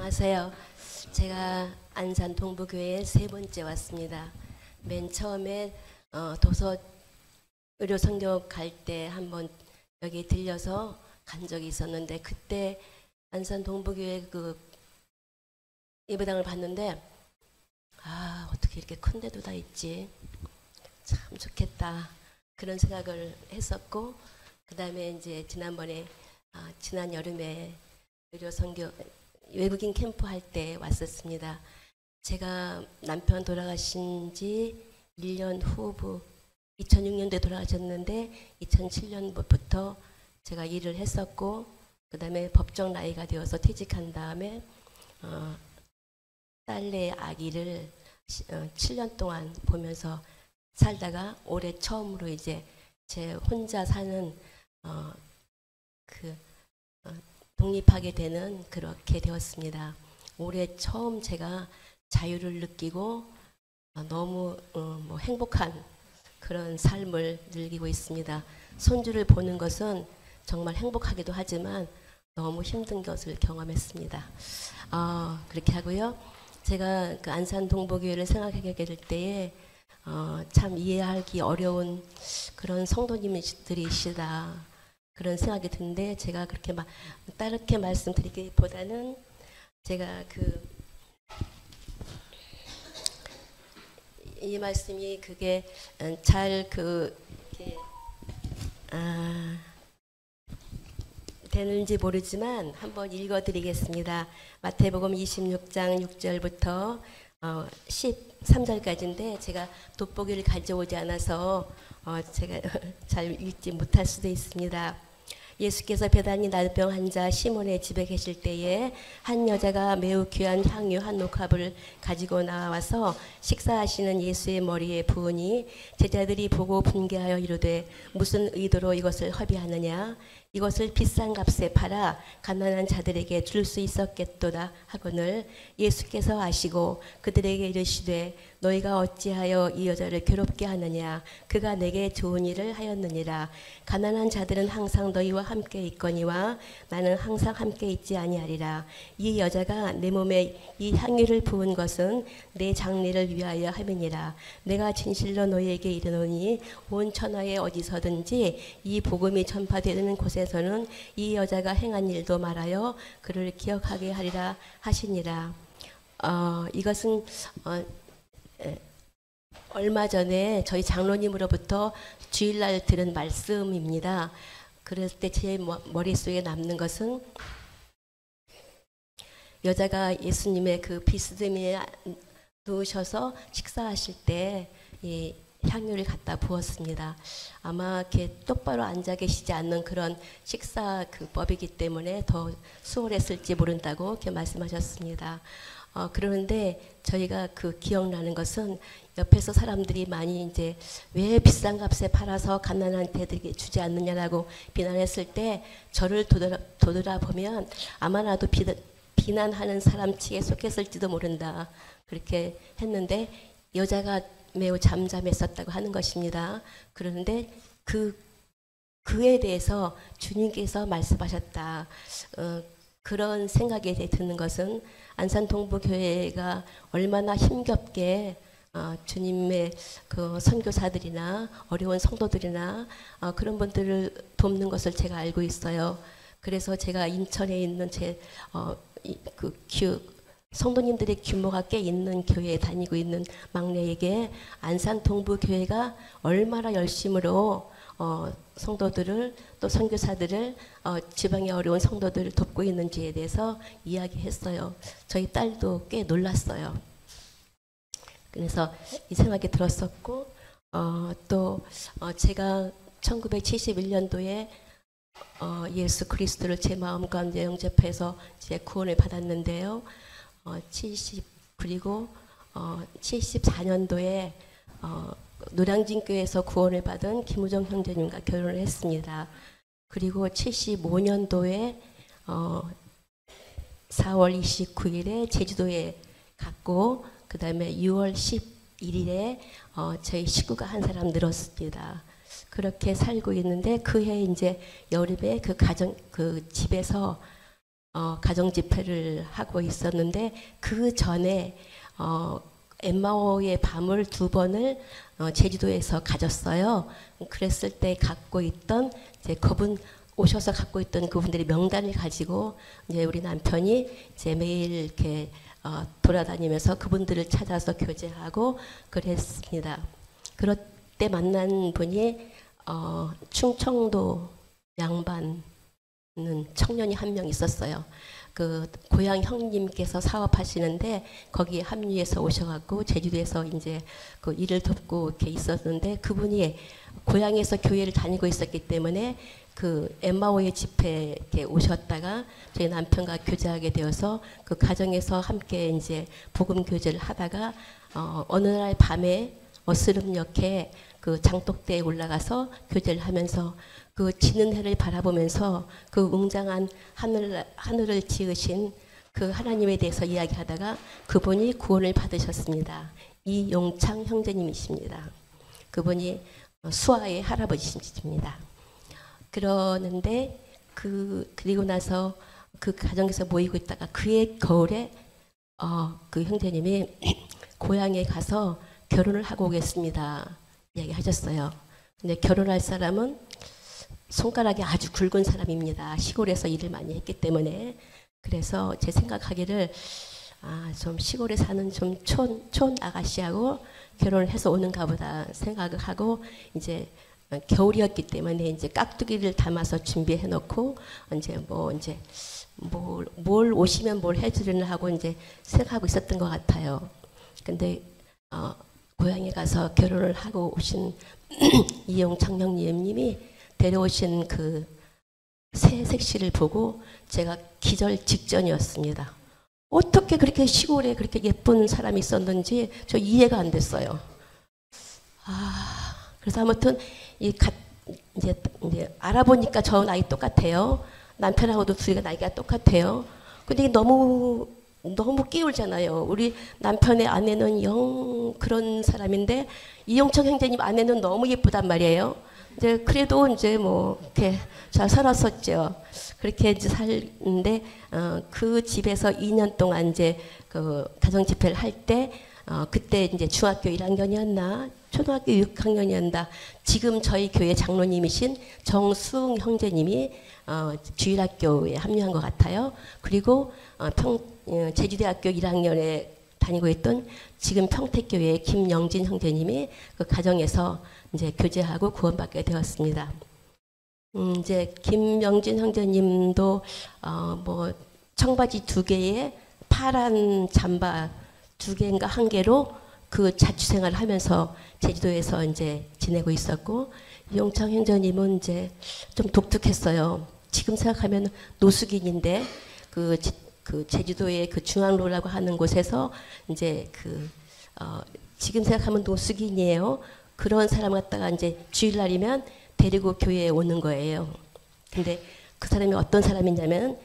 안녕하세요. 제가 안산 동부교회에 세 번째 왔습니다. 맨 처음에 도서 의료 성경 갈 때 한번 여기 들려서 간 적이 있었는데, 그때 안산 동부교회 그 예배당을 봤는데, 어떻게 이렇게 큰 데도 다 있지, 참 좋겠다, 그런 생각을 했었고, 그 다음에 이제 지난번에 지난 여름에 의료 성경 외국인 캠프 할 때 왔었습니다. 제가 남편 돌아가신 지 1년 후부 2006년도에 돌아가셨는데 2007년부터 제가 일을 했었고, 그 다음에 법정 나이가 되어서 퇴직한 다음에 딸내 아기를 7년 동안 보면서 살다가 올해 처음으로 이제 제 혼자 사는 독립하게 되는 그렇게 되었습니다. 올해 처음 제가 자유를 느끼고 너무 행복한 그런 삶을 즐기고 있습니다. 손주를 보는 것은 정말 행복하기도 하지만 너무 힘든 것을 경험했습니다. 그렇게 하고요. 제가 그 안산 동부교회를 생각하게 될 때에 참 이해하기 어려운 그런 성도님들이시다, 그런 생각이 드는데, 제가 그렇게 따르게 말씀드리기보다는 제가 이 말씀이 그게 잘 이렇게 되는지 모르지만 한번 읽어드리겠습니다. 마태복음 26장 6절부터 13절까지인데 제가 돋보기를 가져오지 않아서 제가 잘 읽지 못할 수도 있습니다. 예수께서 베다니 나병 환자 시몬의 집에 계실 때에 한 여자가 매우 귀한 향유 한 옥합을 가지고 나와서 식사하시는 예수의 머리에 부으니 제자들이 보고 분개하여 이르되 무슨 의도로 이것을 허비하느냐, 이것을 비싼 값에 팔아 가난한 자들에게 줄 수 있었겠도다 하거늘 예수께서 아시고 그들에게 이르시되 너희가 어찌하여 이 여자를 괴롭게 하느냐, 그가 내게 좋은 일을 하였느니라. 가난한 자들은 항상 너희와 함께 있거니와 나는 항상 함께 있지 아니하리라. 이 여자가 내 몸에 이 향유를 부은 것은 내 장례를 위하여 함이니라. 내가 진실로 너희에게 이르노니 온 천하에 어디서든지 이 복음이 전파되는 곳에서는 이 여자가 행한 일도 말하여 그를 기억하게 하리라 하시니라. 이것은 얼마 전에 저희 장로님으로부터 주일날 들은 말씀입니다. 그럴 때 제 머릿속에 남는 것은 여자가 예수님의 그 비스듬히에 누우셔서 식사하실 때 이 향유를 갖다 부었습니다. 아마 이렇게 똑바로 앉아 계시지 않는 그런 식사 법이기 때문에 더 수월했을지 모른다고 이렇게 말씀하셨습니다. 그러는데 저희가 기억나는 것은 옆에서 사람들이 많이 이제 왜 비싼 값에 팔아서 가난한 데들에게 주지 않느냐라고 비난했을 때 저를 돌아보면 아마 나도 비난하는 사람 측에 속했을지도 모른다, 그렇게 했는데 여자가 매우 잠잠했었다고 하는 것입니다. 그런데 그에 대해서 주님께서 말씀하셨다. 그런 생각이 드는 것은 안산 동부교회가 얼마나 힘겹게 주님의 선교사들이나 어려운 성도들이나 그런 분들을 돕는 것을 제가 알고 있어요. 그래서 제가 인천에 있는 성도님들의 규모가 꽤 있는 교회에 다니고 있는 막내에게 안산 동부교회가 얼마나 열심으로 성도들을 또 선교사들을 지방의 어려운 성도들을 돕고 있는지에 대해서 이야기했어요. 저희 딸도 꽤 놀랐어요. 그래서 이 생각이 들었었고, 또 제가 1971년도에 예수 그리스도를 제 마음 가운데 영접해서 제 구원을 받았는데요. 그리고 74년도에 노량진교회에서 구원을 받은 김우정 형제님과 결혼을 했습니다. 그리고 75년도에 4월 29일에 제주도에 갔고, 그 다음에 6월 11일에 저희 식구가 한 사람 늘었습니다. 그렇게 살고 있는데 그해 이제 여름에 집에서 가정 집회를 하고 있었는데 그 전에 엠마오의 밤을 2번을 제주도에서 가졌어요. 그랬을 때 갖고 있던 이제 그분 오셔서 갖고 있던 그분들의 명단을 가지고 이제 우리 남편이 이제 매일 이렇게 돌아다니면서 그분들을 찾아서 교제하고 그랬습니다. 그럴 때 만난 분이 충청도 양반은 청년이 한 명 있었어요. 그 고향 형님께서 사업하시는데 거기에 합류해서 오셔갖고 제주도에서 이제 그 일을 돕고 이렇게 있었는데 그분이 고향에서 교회를 다니고 있었기 때문에 그 엠마오의 집회에 이렇게 오셨다가 저희 남편과 교제하게 되어서 그 가정에서 함께 이제 복음 교제를 하다가 어느 날 밤에 어스름역에 그 장독대에 올라가서 교제를 하면서 그 지는 해를 바라보면서 그 웅장한 하늘을 지으신 그 하나님에 대해서 이야기하다가 그분이 구원을 받으셨습니다. 이용창 형제님이십니다. 그분이 수아의 할아버지십니다. 그러는데 그리고 나서 그 가정에서 모이고 있다가 그해 겨울에 그 형제님이 고향에 가서 결혼을 하고 오겠습니다. 이야기하셨어요. 근데 결혼할 사람은 손가락이 아주 굵은 사람입니다. 시골에서 일을 많이 했기 때문에. 그래서 제 생각하기를 좀 시골에 사는 좀 촌 아가씨하고 결혼을 해서 오는가 보다 생각을 하고 이제 겨울이었기 때문에 이제 깍두기를 담아서 준비해 놓고 뭘 오시면 뭘 해주려나 하고 이제 생각하고 있었던 것 같아요. 근데 고향에 가서 결혼을 하고 오신 이용창 형님이 데려오신 그 새 색시를 보고 제가 기절 직전이었습니다. 어떻게 그렇게 시골에 그렇게 예쁜 사람이 있었는지 저 이해가 안 됐어요. 그래서 아무튼 이제 알아보니까 저 나이 똑같아요. 남편하고도 둘이가 나이가 똑같아요. 근데 이게 너무 끼울잖아요. 우리 남편의 아내는 영 그런 사람인데 이용창 형제님 아내는 너무 예쁘단 말이에요. 이제 그래도 이제 뭐 이렇게 잘 살았었죠. 그렇게 이제 살는데 그 집에서 2년 동안 이제 그 가정 집회를 할 때 그때 이제 중학교 1학년이었나 초등학교 6학년이었나 지금 저희 교회 장로님이신 정수웅 형제님이 주일학교에 합류한 것 같아요. 그리고 제주대학교 1학년에 다니고 있던 지금 평택교회 김영진 형제님이 그 가정에서 이제 교제하고 구원받게 되었습니다. 이제 김영진 형제님도 뭐 청바지 2개에 파란 잠바 2개인가 1개로 그 자취생활을 하면서 제주도에서 이제 지내고 있었고 이용창 형제님은 이제 좀 독특했어요. 지금 생각하면 노숙인인데 그 제주도의 그 중앙로라고 하는 곳에서 이제 지금 생각하면 노숙인이에요. 그런 사람 갖다가 이제 주일날이면 데리고 교회에 오는 거예요. 근데 그 사람이 어떤 사람이냐면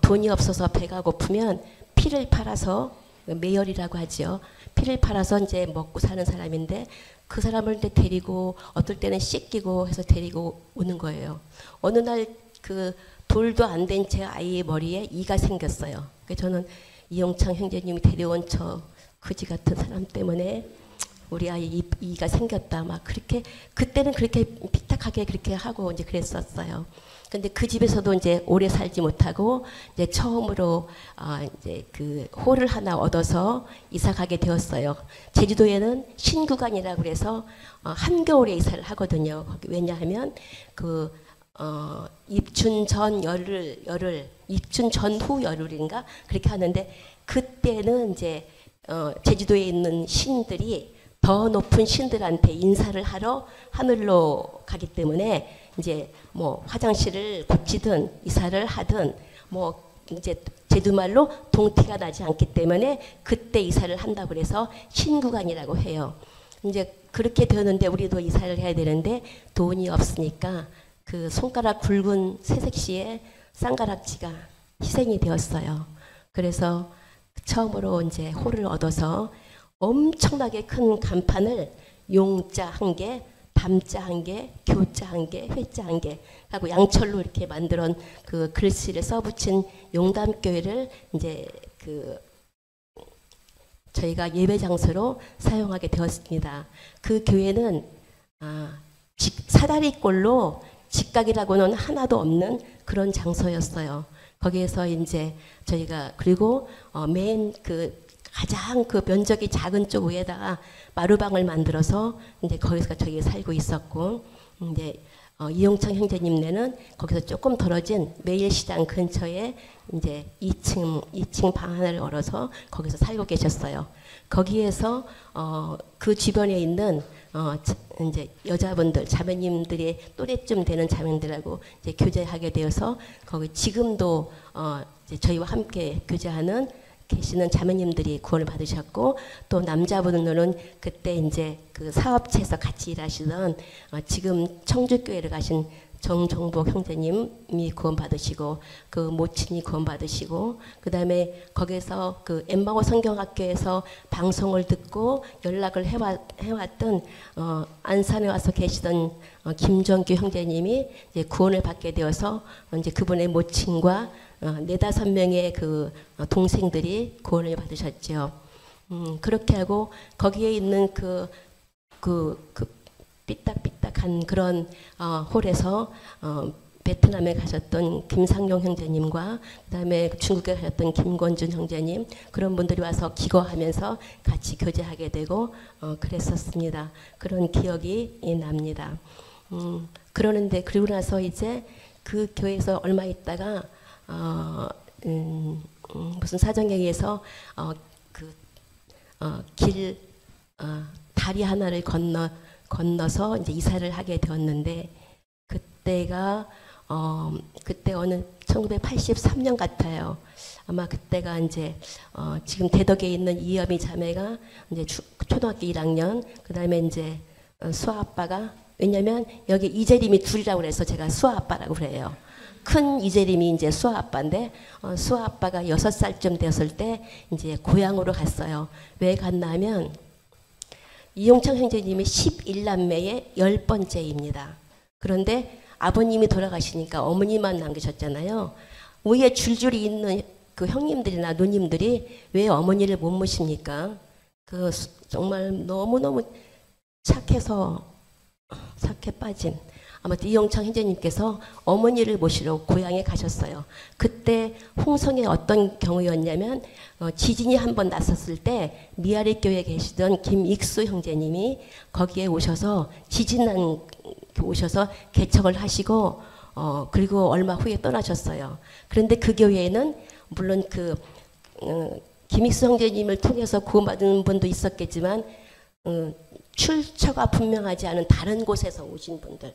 돈이 없어서 배가 고프면 피를 팔아서 매열이라고 하죠. 피를 팔아서 이제 먹고 사는 사람인데 그 사람을 이제 데리고 어떨 때는 씻기고 해서 데리고 오는 거예요. 어느 날 그 돌도 안 된 제 아이의 머리에 이가 생겼어요. 그래서 저는 이용창 형제님이 데려온 저 그지 같은 사람 때문에 우리 아이 이가 생겼다 막 그렇게 그때는 그렇게 픽탁하게 그렇게 하고 이제 그랬었어요. 근데 그 집에서도 이제 오래 살지 못하고 이제 처음으로 이제 그 홀을 하나 얻어서 이사 가게 되었어요. 제주도에는 신구간이라고 그래서 한겨울에 이사를 하거든요. 왜냐하면 그 입춘 전 열흘 입춘 전후 열흘인가 그렇게 하는데 그때는 이제 제주도에 있는 신들이 더 높은 신들한테 인사를 하러 하늘로 가기 때문에 이제 뭐 화장실을 고치든 이사를 하든 뭐 이제 제주말로 동티가 나지 않기 때문에 그때 이사를 한다고 그래서 신구간이라고 해요. 이제 그렇게 되었는데 우리도 이사를 해야 되는데 돈이 없으니까 그 손가락 굵은 새색시에 쌍가락지가 희생이 되었어요. 그래서 처음으로 이제 홀을 얻어서 엄청나게 큰 간판을 용자 1개, 담자 한 개, 교자 한 개, 회자 한 개 하고 양철로 이렇게 만들어 그 글씨를 써붙인 용담교회를 이제 그 저희가 예배 장소로 사용하게 되었습니다. 그 교회는 사다리꼴로 직각이라고는 하나도 없는 그런 장소였어요. 거기에서 이제 저희가 그리고 맨 그 가장 그 면적이 작은 쪽 위에다가 마루방을 만들어서 이제 거기서 저희 살고 있었고, 이제 이용창 형제님네는 거기서 조금 떨어진 매일시장 근처에 이제 2층 방 하나를 얻어서 거기서 살고 계셨어요. 거기에서 그 주변에 있는 이제 여자분들, 자매님들이 또래쯤 되는 자매님들하고 이제 교제하게 되어서 거기 지금도 이제 저희와 함께 교제하는 계시는 자매님들이 구원을 받으셨고, 또 남자분들은 그때 이제 그 사업체에서 같이 일하시던 지금 청주교회를 가신 정종복 형제님이 구원 받으시고, 그 모친이 구원 받으시고, 그 다음에 거기서 그 엠마오 성경학교에서 방송을 듣고 연락을 해왔던 안산에 와서 계시던 김정규 형제님이 이제 구원을 받게 되어서 이제 그분의 모친과 4~5명의 그 동생들이 구원을 받으셨죠. 그렇게 하고 거기에 있는 그 삐딱삐딱한 그런 홀에서 베트남에 가셨던 김상용 형제님과 그다음에 중국에 가셨던 김권준 형제님, 그런 분들이 와서 기거하면서 같이 교제하게 되고 그랬었습니다. 그런 기억이 납니다. 그러는데 그리고 나서 이제 그 교회에서 얼마 있다가 무슨 사정에 의해서 다리 하나를 건너서 이제 이사를 하게 되었는데, 그때가 그때 어느 1983년 같아요. 아마 그때가 이제 지금 대덕에 있는 이여미 자매가 이제 초등학교 1학년, 그다음에 이제 수아 아빠가, 왜냐면 여기 이재림이 둘이라고 그래서 제가 수아 아빠라고 그래요. 큰 이재림이 이제 수아 아빠인데 수아 아빠가 6살쯤 되었을 때 이제 고향으로 갔어요. 왜 갔냐면 이용창 형제님이 11남매의 10번째입니다. 그런데 아버님이 돌아가시니까 어머니만 남기셨잖아요. 위에 줄줄이 있는 그 형님들이나 누님들이 왜 어머니를 못 모십니까? 그 정말 너무너무 착해 빠진, 아무튼 이용창 형제님께서 어머니를 모시러 고향에 가셨어요. 그때 홍성의 어떤 경우였냐면 지진이 한번 났었을 때 미아리 교회에 계시던 김익수 형제님이 거기에 오셔서 오셔서 개척을 하시고 그리고 얼마 후에 떠나셨어요. 그런데 그 교회에는 물론 그 김익수 형제님을 통해서 구원받은 분도 있었겠지만 출처가 분명하지 않은 다른 곳에서 오신 분들,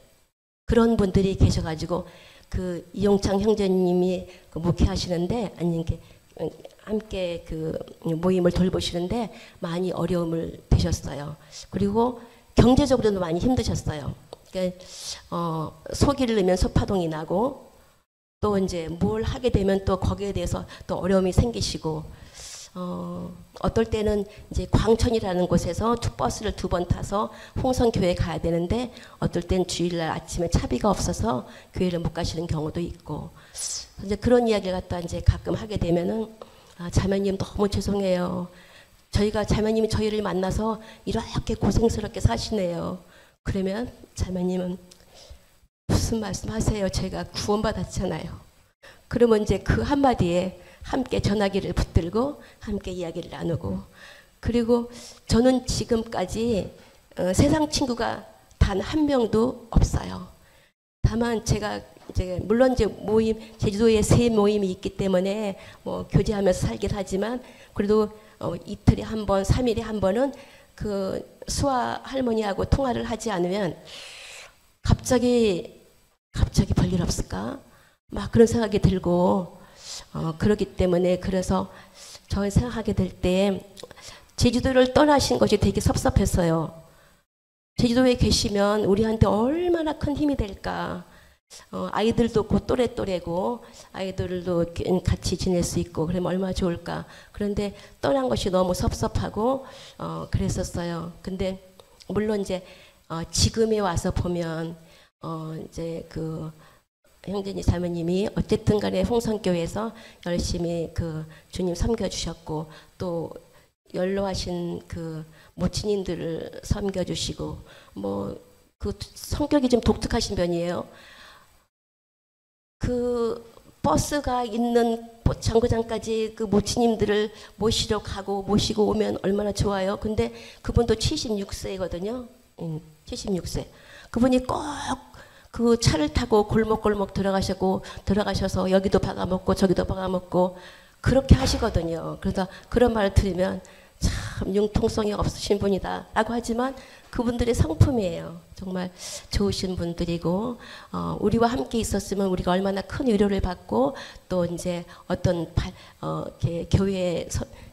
그런 분들이 계셔가지고 그 이용창 형제님이 그 목회하시는데, 아니 함께 그 모임을 돌보시는데 많이 어려움을 되셨어요. 그리고 경제적으로도 많이 힘드셨어요. 그러니까 소기를 넣으면 소파동이 나고, 또 이제 뭘 하게 되면 또 거기에 대해서 또 어려움이 생기시고, 어떨 때는 이제 광천이라는 곳에서 버스를 2번 타서 홍성교회 가야 되는데, 어떨 땐 주일날 아침에 차비가 없어서 교회를 못 가시는 경우도 있고, 이제 그런 이야기를 갖다 이제 가끔 하게 되면은 자매님 너무 죄송해요. 저희가 자매님이 저희를 만나서 이렇게 고생스럽게 사시네요. 그러면 자매님은 무슨 말씀하세요? 제가 구원받았잖아요. 그러면 이제 그 한마디에 함께 전화기를 붙들고 함께 이야기를 나누고, 그리고 저는 지금까지 세상 친구가 단 한 명도 없어요. 다만 제가 이제 물론 이제 모임, 제주도에 3 모임이 있기 때문에 뭐 교제하면서 살긴 하지만, 그래도 이틀에 한 번, 3일에 한 번은 그 수아 할머니하고 통화를 하지 않으면 갑자기 별일 없을까? 막 그런 생각이 들고, 그렇기 때문에 그래서 저 생각하게 될 때 제주도를 떠나신 것이 되게 섭섭했어요. 제주도에 계시면 우리한테 얼마나 큰 힘이 될까. 아이들도 곧 또래고 아이들도 같이 지낼 수 있고 그러면 얼마나 좋을까. 그런데 떠난 것이 너무 섭섭하고 그랬었어요. 근데 물론 이제 지금에 와서 보면 이제 그 형제님 사모님이 어쨌든 간에 홍성교회에서 열심히 그 주님 섬겨주셨고 또 연로하신 그 모친님들을 섬겨주시고 뭐 그 성격이 좀 독특하신 편이에요. 그 버스가 있는 장구장까지 그 모친님들을 모시러 가고 모시고 오면 얼마나 좋아요. 근데 그분도 76세거든요. 76세. 그분이 꼭 그 차를 타고 골목골목 들어가셔서 여기도 박아먹고 저기도 박아먹고 그렇게 하시거든요. 그래서 그런 말을 들으면 참 융통성이 없으신 분이다 라고 하지만 그분들의 성품이에요. 정말 좋으신 분들이고 우리와 함께 있었으면 우리가 얼마나 큰 위로를 받고 또 이제 어떤 이렇게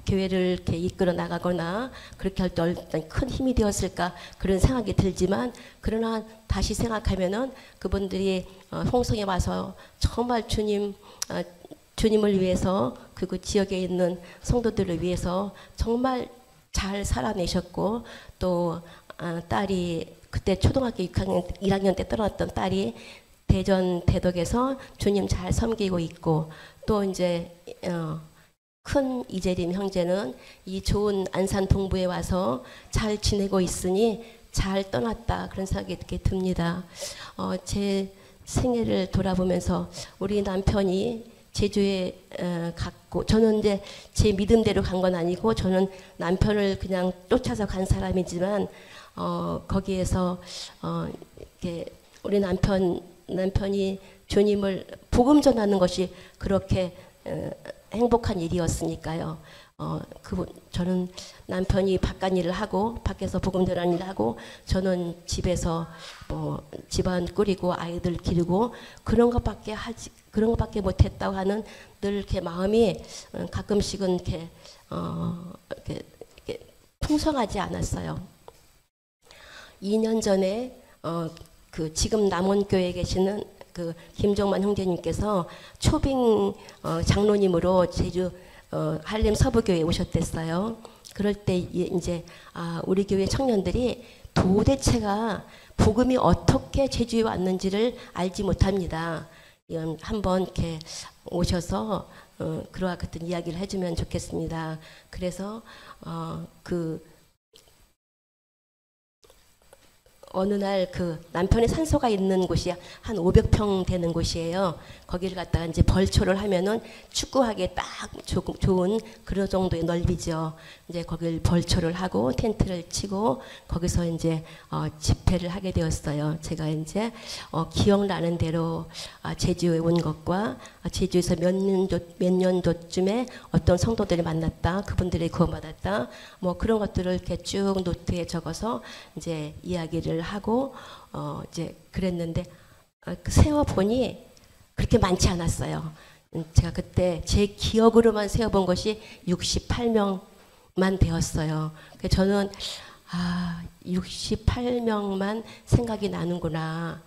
교회를 이렇게 이끌어 나가거나 그렇게 할 때 어떤 큰 힘이 되었을까 그런 생각이 들지만 그러나 다시 생각하면은 그분들이 홍성에 와서 정말 주님을 위해서 그리고 지역에 있는 성도들을 위해서 정말 잘 살아내셨고 또 딸이 그때 초등학교 1학년 때 떠났던 딸이 대전 대덕에서 주님 잘 섬기고 있고 또 이제 큰 이재림 형제는 이 좋은 안산 동부에 와서 잘 지내고 있으니 잘 떠났다 그런 생각이 이렇게 듭니다. 제 생애를 돌아보면서 우리 남편이 제주에 갔고 저는 이제 제 믿음대로 간 건 아니고 저는 남편을 그냥 쫓아서 간 사람이지만 거기에서 이렇게 우리 남편이 주님을 복음 전하는 것이 그렇게 행복한 일이었으니까요. 저는 남편이 바깥 일을 하고 밖에서 복음 전하는 일을 하고 저는 집에서 뭐 집안 꾸리고 아이들 기르고 그런 것밖에 못했다고 하는 늘 이렇게 마음이 가끔씩은 이렇게 풍성하지 않았어요. 2년 전에 그 지금 남원교회에 계시는 그 김종만 형제님께서 초빙 장로님으로 제주 한림 서부교회에 오셨댔어요. 그럴 때 이제 우리 교회 청년들이 도대체가 복음이 어떻게 제주에 왔는지를 알지 못합니다. 한번 이렇게 오셔서 그와 같은 이야기를 해주면 좋겠습니다. 그래서 어느 날 그 남편의 산소가 있는 곳이 한 500평 되는 곳이에요. 거기를 갖다가 이제 벌초를 하면은 축구하기에 딱 좋은 그런 정도의 넓이죠. 이제 거길 벌초를 하고 텐트를 치고 거기서 이제 집회를 하게 되었어요. 제가 이제 기억나는 대로 제주에 온 것과 제주에서 몇 년도쯤에 어떤 성도들이 만났다, 그분들이 구원받았다, 뭐 그런 것들을 이렇게 쭉 노트에 적어서 이제 이야기를 하고 이제 그랬는데 세어보니 그렇게 많지 않았어요. 제가 그때 제 기억으로만 세어본 것이 68명만 되었어요. 저는 68명만 생각이 나는구나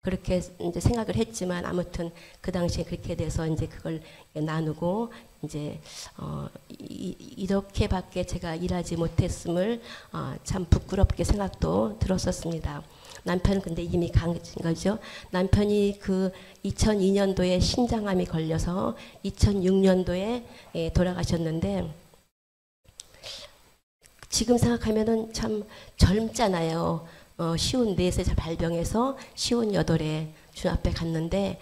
그렇게 이제 생각을 했지만 아무튼 그 당시에 그렇게 돼서 이제 그걸 나누고 이제 이렇게밖에 제가 일하지 못했음을 참 부끄럽게 생각도 들었었습니다. 남편은 근데 이미 강해진 거죠. 남편이 그 2002년도에 신장암이 걸려서 2006년도에 돌아가셨는데 지금 생각하면은 참 젊잖아요. 쉬운 4세 발병해서 쉬운 8에 주 앞에 갔는데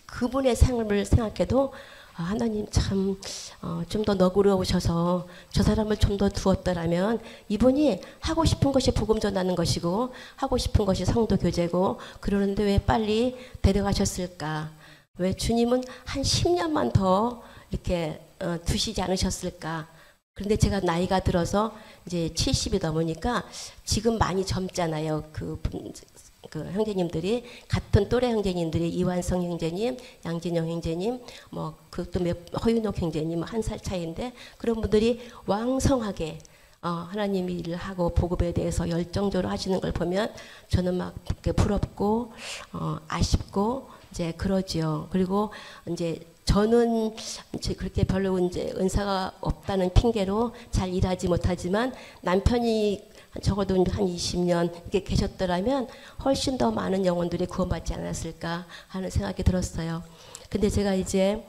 그분의 삶을 생각해도 하나님 참 좀 더 너그러우셔서 저 사람을 좀 더 두었더라면 이분이 하고 싶은 것이 복음 전하는 것이고 하고 싶은 것이 성도 교제고 그러는데 왜 빨리 데려가셨을까? 왜 주님은 한 10년만 더 이렇게 두시지 않으셨을까? 그런데 제가 나이가 들어서 이제 70이 넘으니까 지금 많이 젊잖아요. 그 형제님들이 같은 또래 형제님들이 이완성 형제님, 양진영 형제님, 뭐 그것도 허윤옥 형제님 1살 차이인데 그런 분들이 왕성하게 하나님 일을 하고 복음에 대해서 열정적으로 하시는 걸 보면 저는 막 부럽고 아쉽고 이제 그러지요. 그리고 이제 저는 이제 그렇게 별로 이제 은사가 없다는 핑계로 잘 일하지 못하지만 남편이 적어도 한 20년 이렇게 계셨더라면 훨씬 더 많은 영혼들이 구원받지 않았을까 하는 생각이 들었어요. 근데 제가 이제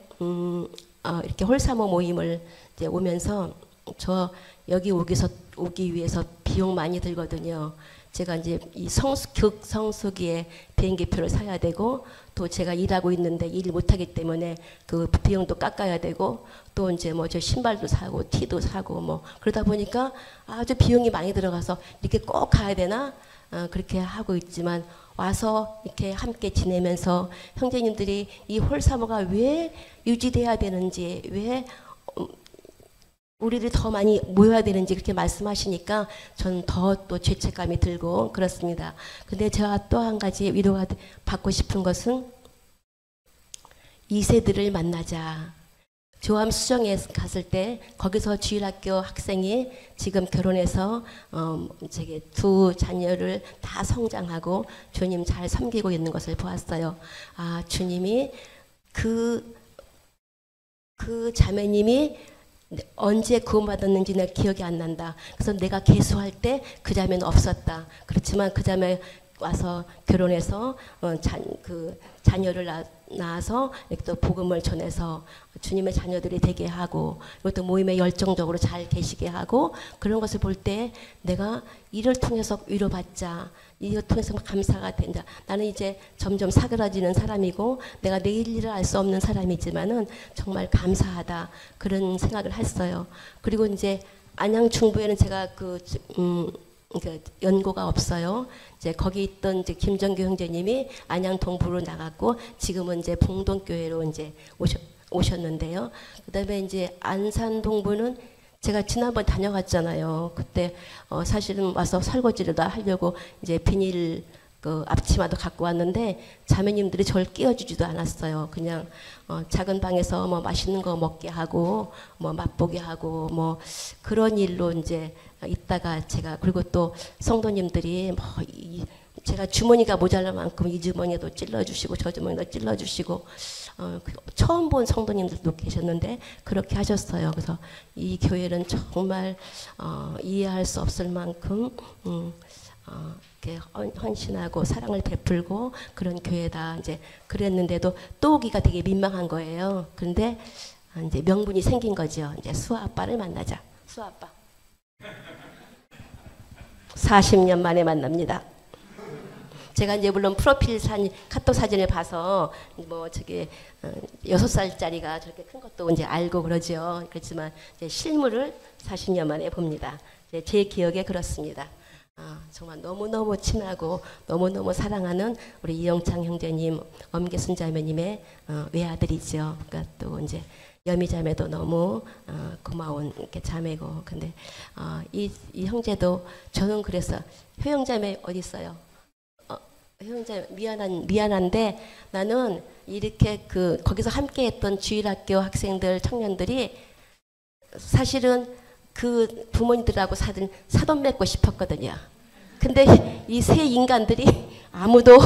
이렇게 홀사모 모임을 이제 오면서 저 여기 오기 위해서 비용 많이 들거든요. 제가 이제 이 극성수기에 비행기표를 사야 되고, 또 제가 일하고 있는데 일을 못하기 때문에 그 비용도 깎아야 되고, 또 이제 뭐 저 신발도 사고 티도 사고 뭐 그러다 보니까 아주 비용이 많이 들어가서 이렇게 꼭 가야 되나 그렇게 하고 있지만, 와서 이렇게 함께 지내면서 형제님들이 이 홀사모가 왜 유지돼야 되는지, 왜 우리들이 더 많이 모여야 되는지 그렇게 말씀하시니까 저는 더 또 죄책감이 들고 그렇습니다. 근데 제가 또 한 가지 위로가 받고 싶은 것은 2세들을 만나자. 조암 수정에 갔을 때 거기서 주일학교 학생이 지금 결혼해서 두 자녀를 다 성장하고 주님 잘 섬기고 있는 것을 보았어요. 아, 주님이 그 자매님이 언제 구원받았는지 내가 기억이 안 난다. 그래서 내가 계수할 때 그 자매는 없었다. 그렇지만 그 자매 와서 결혼해서 자녀를 낳아서 또 복음을 전해서 주님의 자녀들이 되게 하고, 이것도 모임에 열정적으로 잘 계시게 하고, 그런 것을 볼 때 내가 이를 통해서 위로받자, 이를 통해서 감사가 된다. 나는 이제 점점 사그라지는 사람이고 내가 내일 일을 알 수 없는 사람이지만은 정말 감사하다, 그런 생각을 했어요. 그리고 이제 안양 중부에는 제가 연고가 없어요. 이제 거기 있던 이제 김정규 형제님이 안양 동부로 나갔고 지금은 이제 봉동교회로 이제 오셨는데요. 그다음에 이제 안산 동부는 제가 지난번 다녀갔잖아요. 그때 사실은 와서 설거지를 다 하려고 이제 비닐 앞치마도 갖고 왔는데 자매님들이 저를 끼워주지도 않았어요. 그냥 작은 방에서 뭐 맛있는 거 먹게 하고 뭐 맛보게 하고 뭐 그런 일로 이제 있다가 제가, 그리고 또 성도님들이 뭐 제가 주머니가 모자랄 만큼 이 주머니도 찔러주시고 저 주머니도 찔러주시고 처음 본 성도님들도 계셨는데 그렇게 하셨어요. 그래서 이 교회는 정말 이해할 수 없을 만큼 이렇게 헌신하고 사랑을 베풀고 그런 교회다 이제 그랬는데도 또 오기가 되게 민망한 거예요. 그런데 이제 명분이 생긴 거죠. 이제 수아 아빠를 만나자. 수아 아빠 40년 만에 만납니다. 제가 이제 물론 프로필 카톡 사진을 봐서 뭐 저게 6살짜리가 저렇게 큰 것도 이제 알고 그러죠. 그렇지만 이제 실물을 40년 만에 봅니다. 제 기억에 그렇습니다. 정말 너무너무 친하고 너무너무 사랑하는 우리 이영창 형제님, 엄계순 자매님의 외아들이죠. 그러니까 또 이제 여미자매도 너무 고마운 이렇게 자매고, 근데 이 형제도 저는 그래서 효영자매 어디 있어요? 효영자매 미안한데 나는 이렇게 거기서 함께했던 주일학교 학생들 청년들이 사실은 그 부모님들하고 사돈 맺고 싶었거든요. 근데 이 세 인간들이 아무도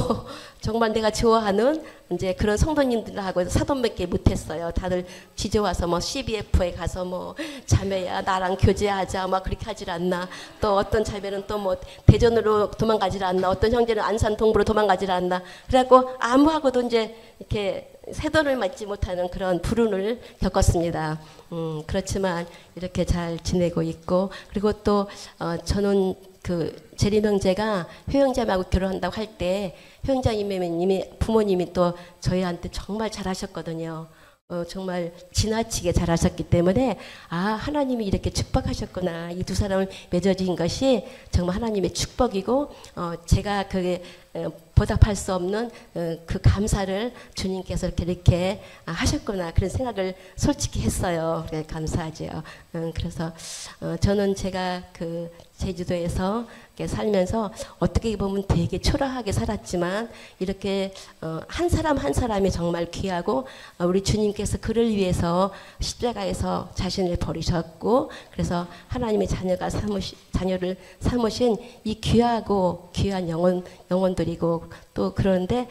정말 내가 좋아하는 이제 그런 성도님들하고 사돈 맺게 못했어요. 다들 지져와서 뭐 CBF에 가서 뭐 자매야 나랑 교제하자 막 그렇게 하질 않나. 또 어떤 자매는 또 뭐 대전으로 도망가질 않나. 어떤 형제는 안산 동부로 도망가질 않나. 그래갖고 아무하고도 이제 이렇게 새돈을 맞지 못하는 그런 불운을 겪었습니다. 그렇지만 이렇게 잘 지내고 있고, 그리고 또 저는 재림 형제가 효영자매하고 결혼한다고 할 때 효영자님이 부모님이 또 저희한테 정말 잘하셨거든요. 정말 지나치게 잘하셨기 때문에 하나님이 이렇게 축복하셨구나. 이 두 사람을 맺어진 것이 정말 하나님의 축복이고 제가 그게 보답할 수 없는 그 감사를 주님께서 이렇게 하셨구나, 그런 생각을 솔직히 했어요. 그래, 감사하죠. 그래서 저는 제가 제주도에서 이렇게 살면서 어떻게 보면 되게 초라하게 살았지만 이렇게 한 사람 한 사람이 정말 귀하고 우리 주님께서 그를 위해서 십자가에서 자신을 버리셨고, 그래서 하나님의 자녀를 삼으신 이 귀하고 귀한 영혼들이고, 또 그런데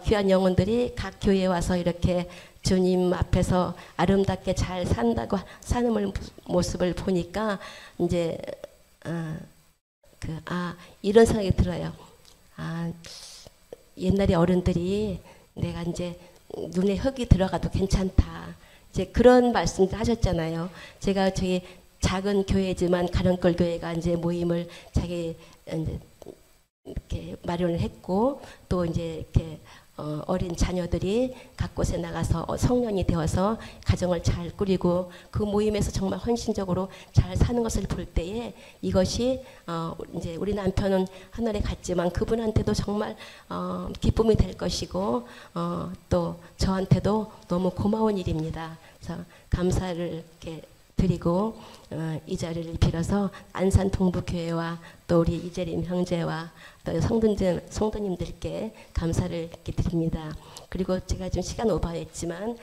귀한 영혼들이 각 교회에 와서 이렇게 주님 앞에서 아름답게 잘 산다고 사는 모습을 보니까 이제 이런 생각이 들어요. 옛날에 어른들이 내가 이제 눈에 흙이 들어가도 괜찮다. 이제 그런 말씀도 하셨잖아요. 제가 저희 작은 교회지만 가령걸 교회가 이제 모임을 자기 이제 이렇게 마련을 했고, 또 이제 이렇게 어린 자녀들이 각 곳에 나가서 성년이 되어서 가정을 잘 꾸리고 그 모임에서 정말 헌신적으로 잘 사는 것을 볼 때에 이것이 이제 우리 남편은 하늘에 갔지만 그분한테도 정말 기쁨이 될 것이고 또 저한테도 너무 고마운 일입니다. 그래서 감사를 이렇게 드리고 이 자리를 빌어서 안산 동부교회와 또 우리 이재림 형제와 또 성도님들께 감사를 이렇게 드립니다. 그리고 제가 좀 시간 오버했지만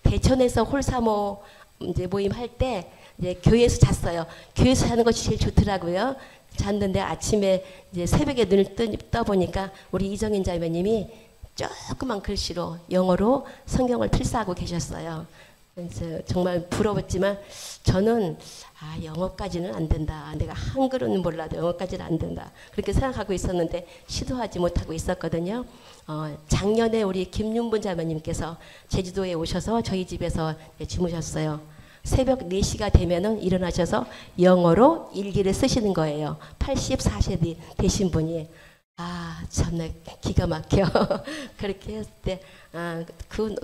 대천에서 홀사모 이제 모임 할 때 이제 교회에서 잤어요. 교회에서 자는 것이 제일 좋더라고요. 잤는데 아침에 이제 새벽에 눈을 떠보니까 우리 이정인 자매님이 조그만 글씨로 영어로 성경을 필사하고 계셨어요. 그래서 정말 부러웠지만 저는 영어까지는 안 된다. 내가 한글은 몰라도 영어까지는 안 된다. 그렇게 생각하고 있었는데 시도하지 못하고 있었거든요. 작년에 우리 김윤분 자매님께서 제주도에 오셔서 저희 집에서 주무셨어요. 새벽 4시가 되면은 일어나셔서 영어로 일기를 쓰시는 거예요. 84세 되신 분이. 참나 기가 막혀. 그렇게 했을 때,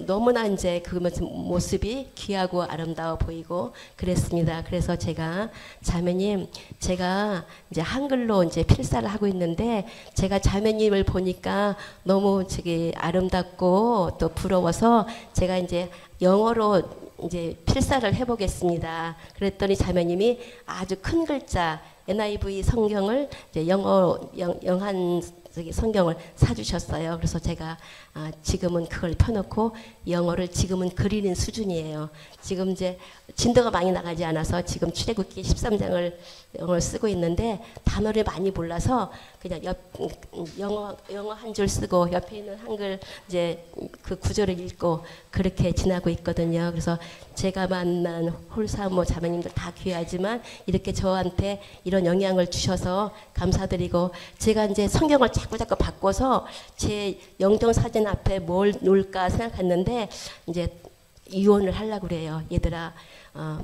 너무나 이제 그 모습이 귀하고 아름다워 보이고 그랬습니다. 그래서 제가, 자매님, 제가 이제 한글로 이제 필사를 하고 있는데, 제가 자매님을 보니까 너무 아름답고 또 부러워서 제가 이제 영어로 이제 필사를 해보겠습니다. 그랬더니 자매님이 아주 큰 글자, NIV 성경을 이제 영한 성경을 사주셨어요. 그래서 제가 지금은 그걸 펴놓고 영어를 지금은 그리는 수준이에요. 지금 이제 진도가 많이 나가지 않아서 지금 출애굽기 13장을 영어를 쓰고 있는데 단어를 많이 몰라서 그냥 영어 한 줄 쓰고 옆에 있는 한글 이제 그 구절을 읽고 그렇게 지나고 있거든요. 그래서 제가 만난 홀사모 자매님들 다 귀하지만 이렇게 저한테 이런 영향을 주셔서 감사드리고, 제가 이제 성경을 자꾸 바꿔서 제 영정 사진 앞에 뭘 놓을까 생각했는데 이제 유언을 하려고 그래요. 얘들아,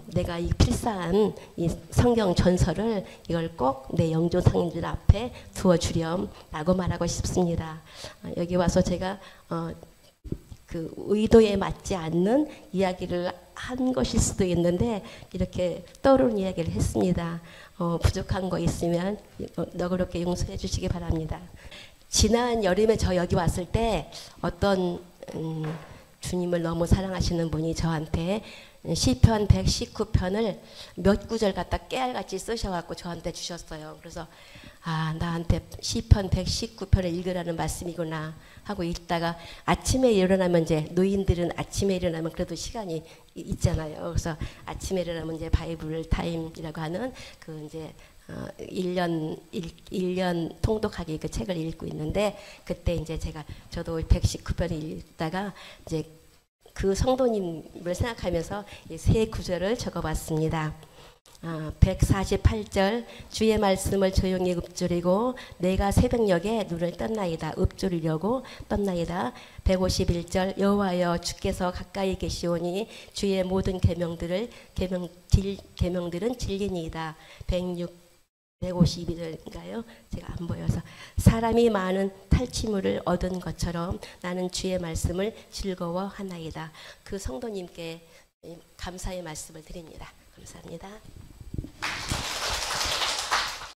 내가 이 필사한 이 성경 전설을 이걸 꼭 내 영정 사진들 앞에 두어주렴 라고 말하고 싶습니다. 여기 와서 제가 그 의도에 맞지 않는 이야기를 한 것일 수도 있는데 이렇게 떠오르는 이야기를 했습니다. 부족한 거 있으면 너그럽게 용서해 주시기 바랍니다. 지난 여름에 저 여기 왔을 때 어떤 주님을 너무 사랑하시는 분이 저한테 시편 119편을 몇 구절 갖다 깨알같이 쓰셔갖고 저한테 주셨어요. 그래서 나한테 시편 119편을 읽으라는 말씀이구나 하고 읽다가 아침에 일어나면 이제 노인들은 아침에 일어나면 그래도 시간이 있잖아요. 그래서 아침에 일어나면 이제 바이블 타임이라고 하는 그 이제 1년 통독하기 그 책을 읽고 있는데 그때 이제 저도 119편을 읽다가 이제 그 성도님을 생각하면서 이 세 구절을 적어봤습니다. 148절 주의 말씀을 조용히 읊조리고 내가 새벽녘에 눈을 떴나이다. 읊조리려고 떴나이다. 151절 여호와여 주께서 가까이 계시오니 주의 모든 계명들은 진리니이다. 152절인가요? 제가 안 보여서 사람이 많은 탈취물을 얻은 것처럼 나는 주의 말씀을 즐거워하나이다. 그 성도님께 감사의 말씀을 드립니다. 감사합니다.